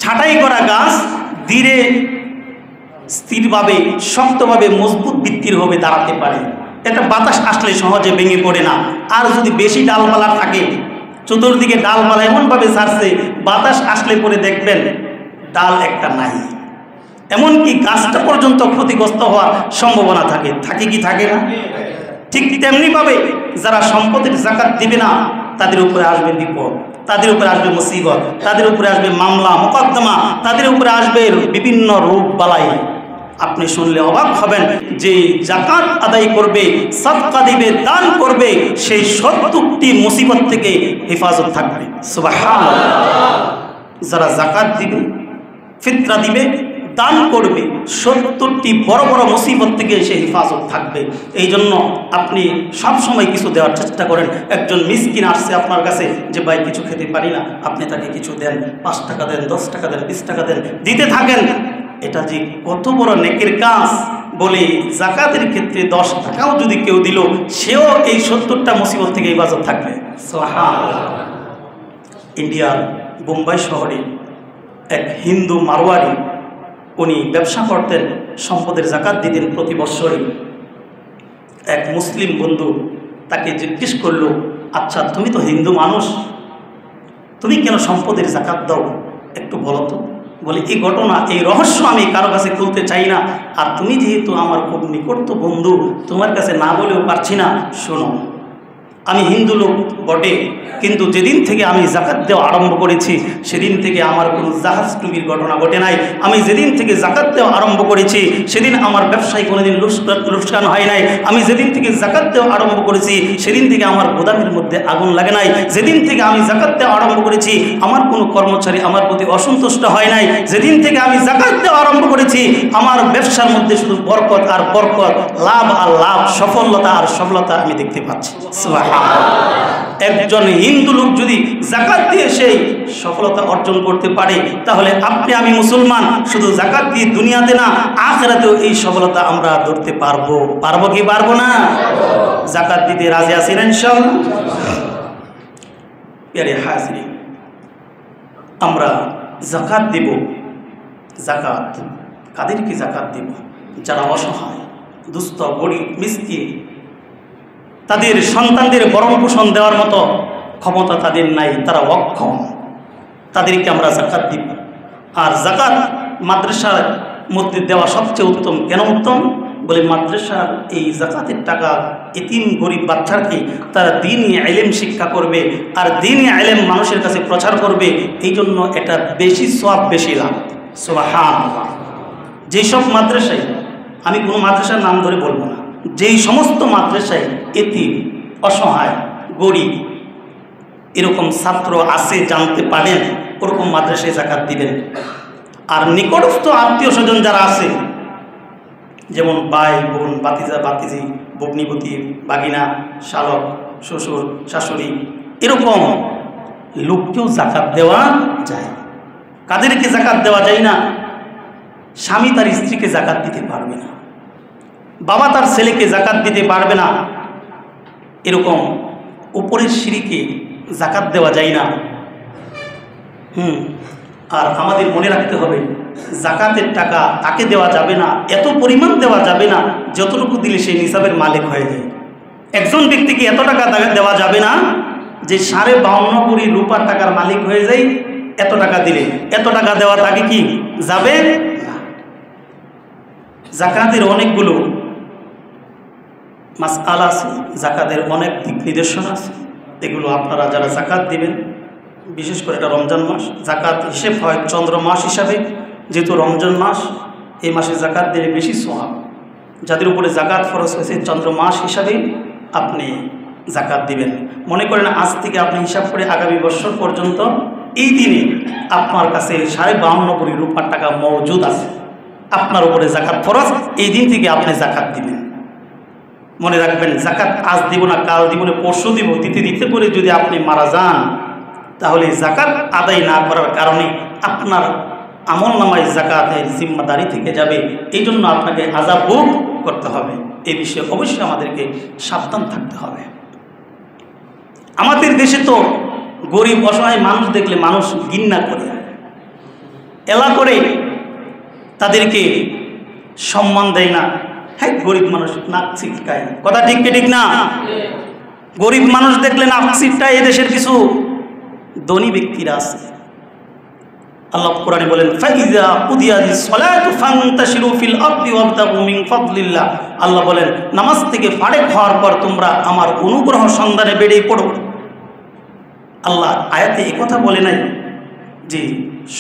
ছাঁটাই করা গাছ ধীরে স্থিরভাবে, শক্তভাবে, মজবুত ভিত্তির হবে, দাঁড়াতে পারে। এটা বাতাস আসলে সহজে ভেঙে পড়ে না। আর যদি বেশি ডালপালা থাকে, চতুর্দিকে ডালপালা এমনভাবে ছাড়ছে, বাতাস আসলে পরে দেখবেন ডাল একটা নাই, এমনকি গাছটা পর্যন্ত ক্ষতিগ্রস্ত হওয়ার সম্ভাবনা থাকে। থাকে কি থাকে না? ঠিক তেমনিভাবে যারা সম্পদের জাকাত দিবে না, তাদের উপরে আসবে বিপদ, তাদের উপরে আসবে মুসিবত, তাদের উপরে আসবে মামলা মোকদ্দমা, তাদের উপরে আসবে বিভিন্ন রোগ বালাই। আপনি শুনলে অবাক হবেন যে জাকাত আদায় করবে, সাদকা দিবে, দান করবে, সেই 70টি মুসিবত থেকে হেফাজত থাকবে। সুবহানাল্লাহ। যারা জাকাত দিবে, ফিতরা দিবে, দান করবে, 70টি বড় বড় মুসিবত থেকে সে হেফাজত থাকবে। এই জন্য আপনি সবসময় কিছু দেওয়ার চেষ্টা করেন। একজন মিসকিন আসছে আপনার কাছে যে ভাই কিছু খেতে পারি না, আপনি তাকে কিছু দেন, 5 টাকা দেন, 10 টাকা দেন, 20 টাকা দেন, দিতে থাকেন। এটা যে কত বড় নেকের কাজ বলে জাকাতের ক্ষেত্রে 10 টাকাও যদি কেউ দিল, সেও এই 70টা মুসিবত থেকে হেফাজত থাকবে। সুবহানাল্লাহ। ইন্ডিয়ার বোম্বাই শহরে এক হিন্দু মারোয়ারি, উনি ব্যবসা করতেন, সম্পদের জাকাত দিতেন প্রতি বছরই। এক মুসলিম বন্ধু তাকে জিজ্ঞেস করলো, আচ্ছা তুমি তো হিন্দু মানুষ, তুমি কেন সম্পদের জাকাত দাও, একটু বলো তো। বলে এই ঘটনা, এই রহস্য আমি কারো কাছে খুলতে চাই না, আর তুমি যেহেতু আমার খুব নিকট বন্ধু, তোমার কাছে না বলেও পারছি না, শোনো। আমি হিন্দু লোক বটে, কিন্তু যেদিন থেকে আমি জাকাত দেওয়া আরম্ভ করেছি সেদিন থেকে আমার কোনো জাহাজ টুবির ঘটনা ঘটে নাই। আমি যেদিন থেকে জাকাত দেওয়া আরম্ভ করেছি সেদিন আমার ব্যবসায় কোনোদিন লোকসান হয় নাই। আমি যেদিন থেকে জাকাত দেওয়া আরম্ভ করেছি সেদিন থেকে আমার গোদামের মধ্যে আগুন লাগে নাই। যেদিন থেকে আমি জাকাত দেওয়া আরম্ভ করেছি আমার কোনো কর্মচারী আমার প্রতি অসন্তুষ্ট হয় নাই। যেদিন থেকে আমি জাকাত দেওয়া আরম্ভ করেছি আমার ব্যবসার মধ্যে শুধু বরকত আর বরকত, লাভ আর লাভ, সফলতা আর সফলতা আমি দেখতে পাচ্ছি। একজন হিন্দু লোক যদি জাকাত দিয়ে সেই সফলতা অর্জন করতে পারে, তাহলে আপনি আমি মুসলমান শুধু জাকাত দিয়ে দুনিয়াতে না আখিরাতেও এই সফলতা আমরা ধরতে পারবো। পারবো কি পারবো না? জাকাত দিতে রাজি আছেন ইনশাআল্লাহ? প্রিয় হাজিরিন, আমরা জাকাত দেব। জাকাত কাদেরকে জাকাত দেব? যারা অসহায়, দুস্থ, গরিব, মিসকিন, তাদের সন্তানদের ভরণ পোষণ দেওয়ার মতো ক্ষমতা তাদের নাই, তারা অক্ষম, তাদেরকে আমরা জাকাত দিব। আর জাকাত মাদ্রাসার মধ্যে দেওয়া সবচেয়ে উত্তম। কেন উত্তম? বলে মাদ্রাসার এই জাকাতের টাকা এতিম গরিব বাচ্চাকে তারা দ্বীনি ইলম শিক্ষা করবে, আর দ্বীনি ইলম মানুষের কাছে প্রচার করবে। এই জন্য এটা বেশি সওয়াব, বেশি লাভ। সুবহানাল্লাহ। যেসব মাদ্রাসায়, আমি কোনো মাদ্রাসার নাম ধরে বলবো না, যেই সমস্ত মাদ্রাসায় এতিম, অসহায়, গরিব এরকম ছাত্র আছে জানতে পারেন, ওরকম মাদ্রাসায় জাকাত দিবেন। আর নিকটস্থ আত্মীয় স্বজন যারা আছে, যেমন ভাই, বোন, বাতিজা, বাতিজি, ভগ্নিপতি, বাগিনা, শালক, শ্বশুর, শাশুড়ি, এরকম লোককেও জাকাত দেওয়া যায়। কাদেরকে জাকাত দেওয়া যায় না? স্বামী তার স্ত্রীকে জাকাত দিতে পারবে না, বাবা তার ছেলেকে জাকাত দিতে পারবে না, এরকম উপরের সিঁড়িকে জাকাত দেওয়া যায় না। আর আমাদের মনে রাখতে হবে, জাকাতের টাকা তাকে দেওয়া যাবে না, এত পরিমাণ দেওয়া যাবে না যতটুকু দিলে সেই নিসাবের মালিক হয়ে যায়। একজন ব্যক্তিকে এত টাকা দেওয়া যাবে না যে 52.5 কোটি রূপার টাকার মালিক হয়ে যায়। এত টাকা দিলে, এত টাকা দেওয়া তাকে কি যাবে না। জাকাতের অনেকগুলো মাসআলা আছে, জাকাতের অনেক দিক নির্দেশনা আছে। এগুলো আপনারা যারা জাকাত দিবেন, বিশেষ করে এটা রমজান মাস, জাকাত হিসেব হয় চন্দ্র মাস হিসাবে। যেহেতু রমজান মাস, এই মাসে জাকাত দিলে বেশি সওয়াব। যাদের উপরে জাকাত ফরজ হয়েছে চন্দ্র মাস হিসাবে আপনি জাকাত দিবেন। মনে করেন আজ থেকে আপনি হিসাব করে আগামী বছর পর্যন্ত এই দিনে আপনার কাছে 52.5 কোটি রূপার টাকা মজুদ আছে, আপনার উপরে জাকাত ফরজ, এই দিন থেকে আপনি জাকাত দিবেন। মনে রাখবেন, জাকাত আজ দিব না, কাল দিব না, পরশু দিব, দিতে দিতে করে যদি আপনি মারা যান, তাহলে জাকাত আদায় না করার কারণে আপনার আমল নামায় জাকাতের জিম্মাদারি থেকে যাবে। এই জন্য আপনাকে আযাব ভোগ করতে হবে। এই বিষয়ে অবশ্যই আমাদেরকে সাবধান থাকতে হবে। আমাদের দেশে তো গরিব অসহায় মানুষ দেখলে মানুষ ঘৃণা করে, এলা করে, তাদেরকে সম্মান দেয় না। হ্যাঁ, গরিব মানুষ নাক ছিটকায়, কথা ঠিক কি ঠিক না? গরিব মানুষ দেখলে নাক ছিটকায়। এদেশের কিছু ধনী ব্যক্তিরা আছে, আল্লাহ কোরআনে বলেন, ফাইযা কুদিয়াতিস সালাতু ফান্তাশিরু ফিল আরদি ওয়াবতাগু মিন ফাদলিল্লাহ। আল্লাহ বলেন, নামাজ থেকে ফারেক হওয়ার পর তোমরা আমার অনুগ্রহ সন্ধানে বেরিয়ে পড়ো। আল্লাহ আয়াতে এই কথা বলে নাই যে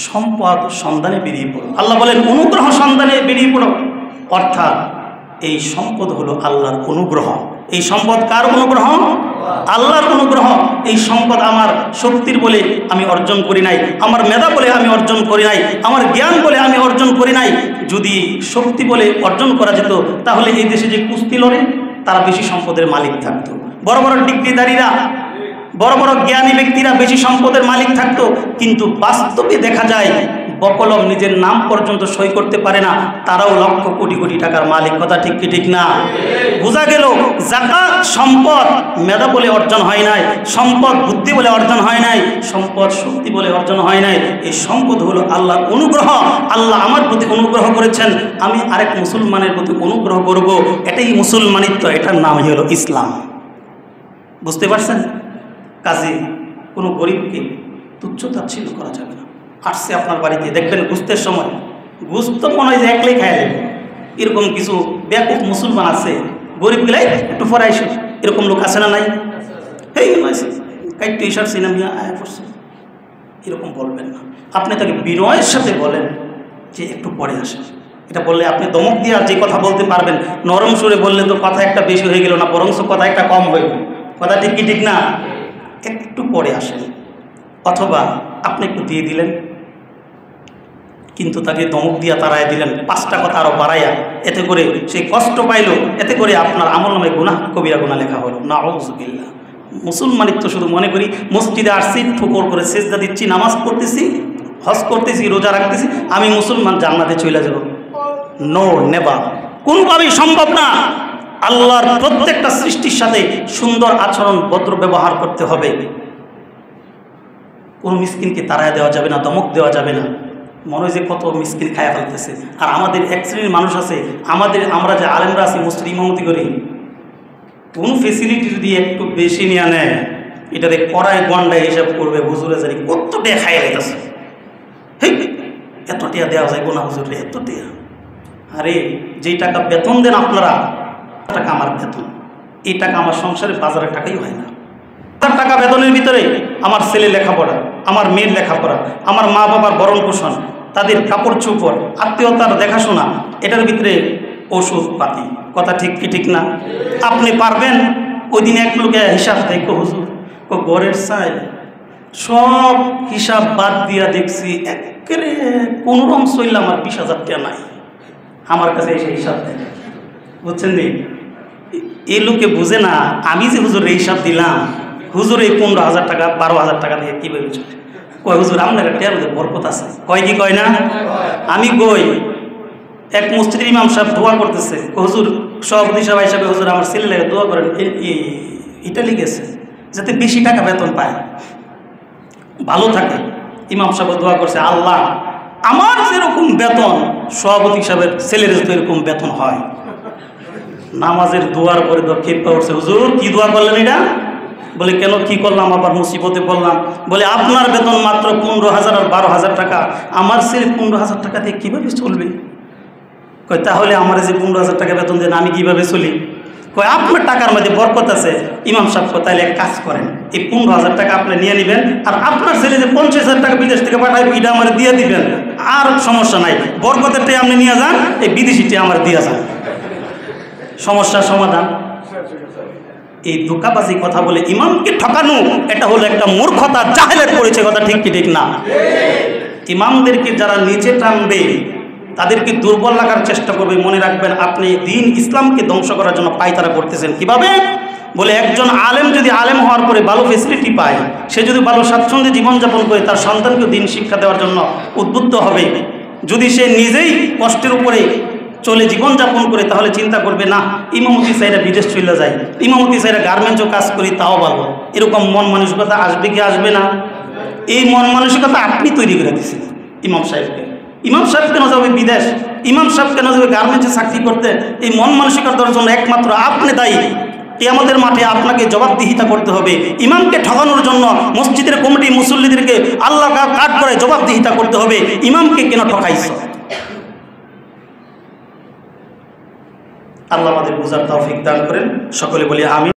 সম্পদ সন্ধানে বেরিয়ে পড়ো, আল্লাহ বলেন অনুগ্রহ সন্ধানে বেরিয়ে পড়ো। অর্থাৎ এই সম্পদ হলো আল্লাহর অনুগ্রহ। এই সম্পদ কার অনুগ্রহ? আল্লাহর অনুগ্রহ। এই সম্পদ আমার শক্তির বলে আমি অর্জন করি নাই, আমার মেধা বলে আমি অর্জন করি নাই, আমার জ্ঞান বলে আমি অর্জন করি নাই। যদি শক্তি বলে অর্জন করা যেত, তাহলে এই দেশে যে কুস্তি লড়ে তারা বেশি সম্পদের মালিক থাকতো। বড় বড় ডিগ্রিধারীরা, বড় বড় জ্ঞানী ব্যক্তিরা বেশি সম্পদের মালিক থাকতো। কিন্তু বাস্তবে দেখা যায় বকলম নিজের নাম পর্যন্ত সই করতে পারে না, তারাও লক্ষ কোটি কোটি টাকার মালিক। কথা ঠিক কি ঠিক না? বোঝা গেল জাকাত সম্পদ মেধা বলে অর্জন হয় নাই, সম্পদ বুদ্ধি বলে অর্জন হয় নাই, সম্পদ শক্তি বলে অর্জন হয় নাই। এই সম্পদ হলো আল্লাহর অনুগ্রহ। আল্লাহ আমার প্রতি অনুগ্রহ করেছেন, আমি আরেক মুসলমানের প্রতি অনুগ্রহ করব। এটাই মুসলমানিত্ব, এটার নামই হলো ইসলাম। বুঝতে পারছেন? কাজে কোনো গরিবকে তুচ্ছ-তাচ্ছিল্য করা যাবে না। আসছে আপনার বাড়িতে, দেখবেন গুস্তের সময়, গুস্ত মনে হয় যে একলাই খায় দেবে, এরকম কিছু ব্যাপক মুসলমান আছে, গরিব গেলাই একটু ফরাইছে, এরকম লোক আছে না নাই? হেই কাইট টি শার্ট সিনেমিয়া আয়া পড়ছে, এরকম বলবেন না। আপনি তাকে বিনয়ের সাথে বলেন যে একটু পরে আসেন। এটা বললে আপনি দমক দিয়ে আর যে কথা বলতে পারবেন, নরম সুরে বললে তো কথা একটা বেশি হয়ে গেল না, বরঞ্চ কথা একটা কম হয়ে গেল। কথা ঠিক কি ঠিক না? একটু পরে আসেন, অথবা আপনি একটু দিয়ে দিলেন, কিন্তু তাকে দমক দিয়া তাড়ায় দিলেন, 5টা কথা আরও বাড়াইয়া, এতে করে সে কষ্ট পাইল, এতে করে আপনার আমলনামায় গুনাহ, কবিরা গুনাহ লেখা হলো। নাউযুবিল্লাহ। মুসলমানিত্ব শুধু মনে করি মসজিদে আসছি, ঠুকর করে সেজদা দিচ্ছি, নামাজ পড়তেছি, হজ করতেছি, রোজা রাখতেছি, আমি মুসলমান, জান্নাতে চলে যাব। নো, নেভার, কোনোভাবেই সম্ভব না। আল্লাহর প্রত্যেকটা সৃষ্টির সাথে সুন্দর আচরণ, ভদ্র ব্যবহার করতে হবে। কোনো মিসকিনকে তাড়ায় দেওয়া যাবে না, দমক দেওয়া যাবে না। মনে হয় যে কত মিসকিন খায়া ফেলতেছে। আর আমাদের এক শ্রেণীর মানুষ আছে, আমরা যে আলেমরা আছি, মসজিদ ইমামতি করি, কোন ফেসিলিটি যদি একটু বেশি নিয়ে নেয়, এটাতে কড়াই গন্ডায় হিসাব করবে, হুজুরে জানি কত টাকা খাইয়া গেছে, হেই এত টাকা দেওয়া যায় না হুজুরে, এত টাকা। আরে যেই টাকা বেতন দেন আপনারা, টাকা আমার বেতন, এই টাকা আমার সংসারের বাজারের টাকাই হয় না। 1000 টাকা বেতনের ভিতরে আমার ছেলে লেখাপড়া, আমার মেয়ের লেখাপড়া, আমার মা বাবার ভরণ পোষণ, তাদের কাপড় চোপড়, আত্মীয়তার দেখাশোনা, এটার ভিতরে ওষুধ পাতি। কথা ঠিক কি ঠিক না? আপনি পারবেন? ওই দিন এক লোকে হিসাব দেখো, হুজুর ও ঘরের চাই সব হিসাব বাদ দিয়া দেখছি একেবারে কোনোরকম চললে আমার 20,000 টাকা নাই। আমার কাছে এসে হিসাব দেয়, বুঝছেন নি? এই লোকে বুঝে না আমি যে হুজুর এই হিসাব দিলাম, হুজুর এই 15,000 টাকা 12,000 টাকা দিয়ে কীভাবে চলে। কয় হুজুর আপনার টেয়ার মধ্যে বরকত আছে। কয় কি কয় না? আমি কই এক মসজিদের ইমাম সাহেব দোয়া করতেছে, হুজুর সভাপতি সাহেব হিসাবে হুজুর আমার ছেলে লেগে দোয়া করেন, ইটালি গেছে যাতে বেশি টাকা বেতন পায়, ভালো থাকে। ইমাম সাহেব দোয়া করছে, আল্লাহ আমার যেরকম বেতন সভাপতি সাহেবের ছেলের যদি এরকম বেতন হয়। নামাজের দোয়ার পরে খেপে উঠছে, হুজুর কি দোয়া করলেন এটা? বলে কেন কি করলাম, আবার মুসিবতে বললাম। বলে আপনার বেতন মাত্র 15,000 আর 12,000 টাকা, আমার ছেলে 15,000 টাকা দিয়ে কীভাবে চলবে? কয় তাহলে আমার যে 15,000 টাকা বেতন দেন আমি কীভাবে চলি? কয় আপনার টাকার মধ্যে বরকত আছে। ইমাম সাহেব তাহলে এক কাজ করেন, এই 15,000 টাকা আপনি নিয়ে নেবেন, আর আপনার ছেলে যে 50,000 টাকা বিদেশ থেকে পাঠায় এটা আমার দিয়ে দিবেন, আর সমস্যা নাই, বরকতের টাকা আপনি নিয়ে যান, এই বিদেশিটা আমার দিয়ে যান, সমস্যার সমাধান। এই ধোঁকাবাজি কথা বলে ইমামকে ঠকানো, এটা হলো একটা মূর্খতা, জাহেলের পড়েছে। কথা ঠিক কি ঠিক না? ইমামদেরকে যারা নিচে টানবে, তাদেরকে দুর্বল রাখার চেষ্টা করবে, মনে রাখবেন আপনি দিন ইসলামকে ধ্বংস করার জন্য পায়তারা করতেছেন। কিভাবে? বলে একজন আলেম যদি আলেম হওয়ার পরে ভালো ফেসিলিটি পায়, সে যদি ভালো স্বাচ্ছন্দ্যে জীবনযাপন করে, তার সন্তানকে দিন শিক্ষা দেওয়ার জন্য উদ্বুদ্ধ হবে। যদি সে নিজেই কষ্টের উপরে চলে জীবনযাপন করে, তাহলে চিন্তা করবে না ইমামতি সাইরা বিদেশ চলে যায়, ইমামতি সাইরা গার্মেন্টসও কাজ করি তাও ভালো। এরকম মন মানসিকতা আসবে কি আসবে না? এই মন মানসিকতা আপনি তৈরি করে দিচ্ছেন ইমাম সাহেবকে। ইমাম সাহেব কেন যাবে বিদেশ? ইমাম সাহেব কেন যাবে গার্মেন্টসে চাকরি করতে? এই মন মানসিকতার জন্য একমাত্র আপনি দায়ী। কিয়ামতের মাঠে আপনাকে জবাবদিহিতা করতে হবে। ইমামকে ঠকানোর জন্য মসজিদের কমিটি মুসল্লিদেরকে আল্লাহ কাঠ করে জবাবদিহিতা করতে হবে, ইমামকে কেন ঠকাইছ? আল্লাহ আমাদের বুঝার তৌফিক দান করেন। সকলে বলি আমিন।